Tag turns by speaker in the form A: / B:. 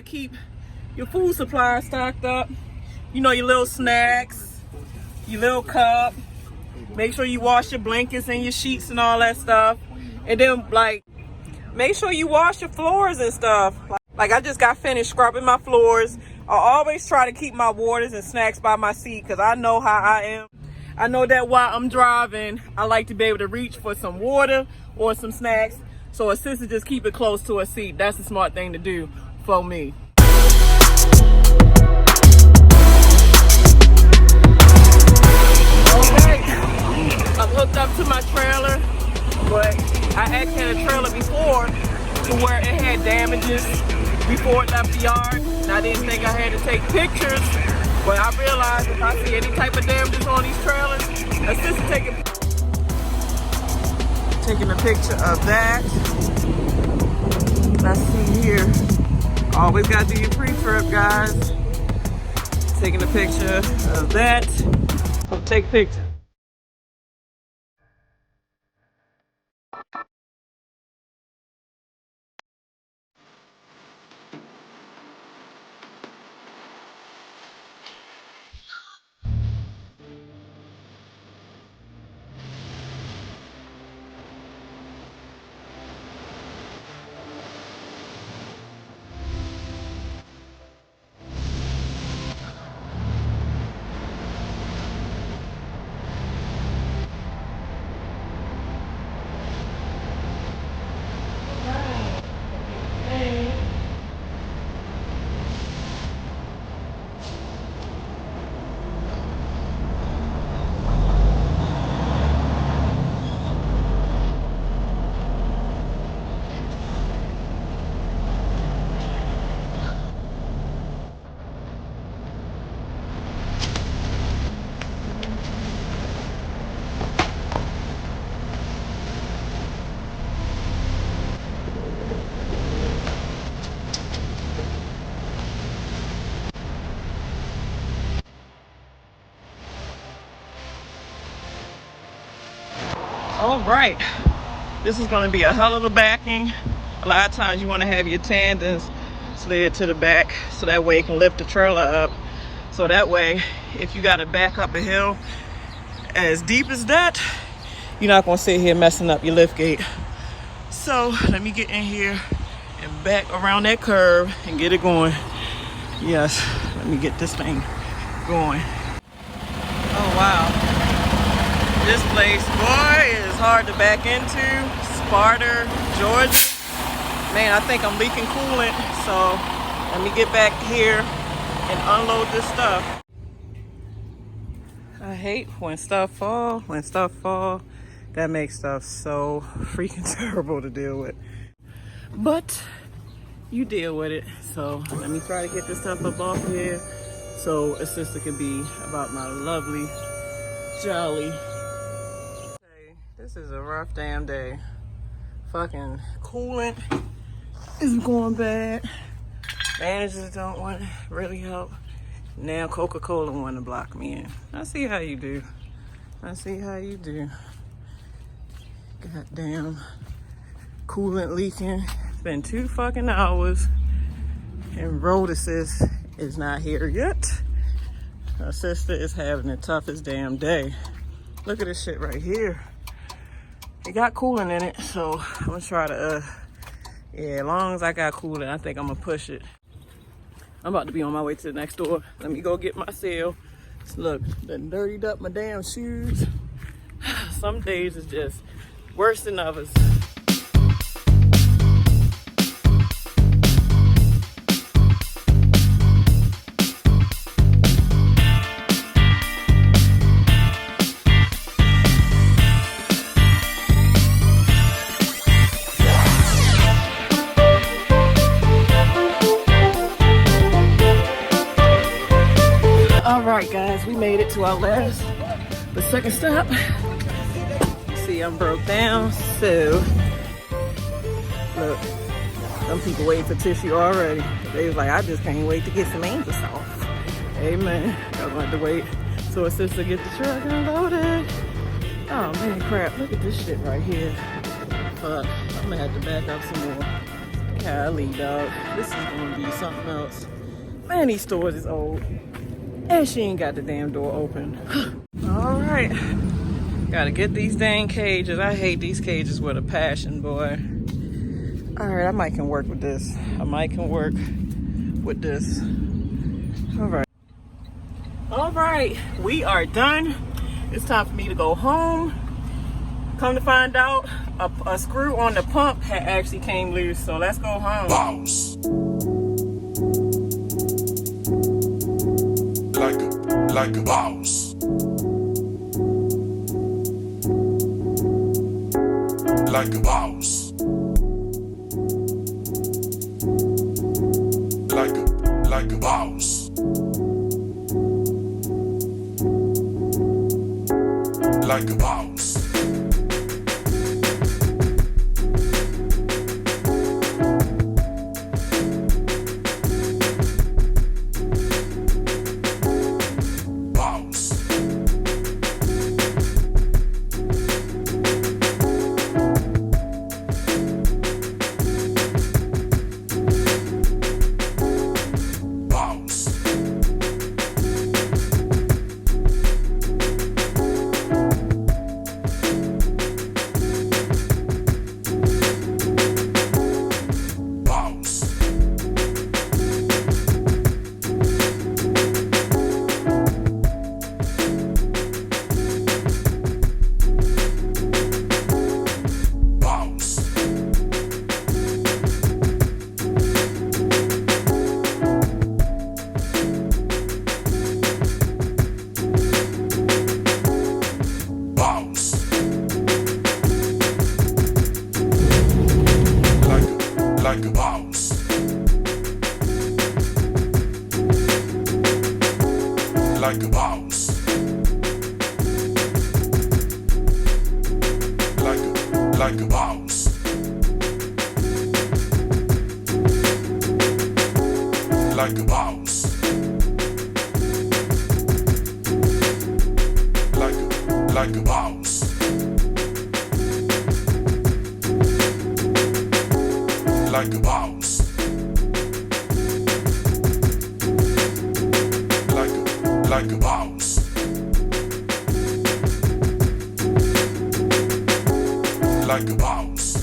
A: keep your food supply stocked up. You know, your little snacks, your little cup. Make sure you wash your blankets and your sheets and all that stuff. And then, like, make sure you wash your floors and stuff. Like I just got finished scrubbing my floors. I always try to keep my waters and snacks by my seat because I know how I am. I know that while I'm driving, I like to be able to reach for some water or some snacks. So a sister just keep it close to her seat. That's a smart thing to do for me. Okay, I'm hooked up to my trailer, but I actually had a trailer before to where it had damages before it left the yard. And I didn't think I had to take pictures, but I realized if I see any type of damages on these trailers, assist taking a picture of that. Let's see here. Always got to do your pre-trip, guys. Taking a picture of that. Take a picture. All right, this is going to be a hell of a backing. A lot of times you want to have your tandons slid to the back so that way you can lift the trailer up. So that way, if you got to back up a hill as deep as that, you're not going to sit here messing up your lift gate. So let me get in here and back around that curve and get it going. Yes, let me get this thing going. Oh wow. This place, boy, is hard to back into. Sparta, Georgia. Man, I think I'm leaking coolant, so let me get back here and unload this stuff. I hate when stuff fall. That makes stuff so freaking terrible to deal with. But you deal with it. So let me try to get this stuff up off here so a sister can be about my lovely, jolly. This is a rough damn day. Fucking coolant is going bad. Managers don't want to really help. Now Coca-Cola want to block me in. I see how you do. Goddamn coolant leaking. It's been 2 fucking hours and road assist is not here yet. Her sister is having the toughest damn day. Look at this shit right here. It got coolant in it, so I'm gonna try to, yeah, as long as I got coolant, I think I'm gonna push it. I'm about to be on my way to the next door. Let me go get my seal. Look, done dirtied up my damn shoes. Some days it's just worse than others. Alright guys, we made it to our last, the second stop. See, I'm broke down, so look, some people waiting for tissue already. They was like, I just can't wait to get some angel sauce. Amen. I want to wait so a sister get the truck unloaded. Oh man, crap, look at this shit right here. Fuck, I'm gonna have to back up some more. Golly, dog. This is gonna be something else. Man, these stores is old. And she ain't got the damn door open. All right. Gotta get these dang cages. I hate these cages with a passion, boy. All right, I might can work with this. I might can work with this. All right. All right, we are done. It's time for me to go home. Come to find out, a screw on the pump had actually came loose, so let's go home.
B: Bounce. Like a bounce. Like a bounce. Like a bounce. Like a bounce. Like a bounce. Like a bounce. Like a bounce. Like a bounce. Like a bounce. Like a bounce. Like a bounce. Like a bounce.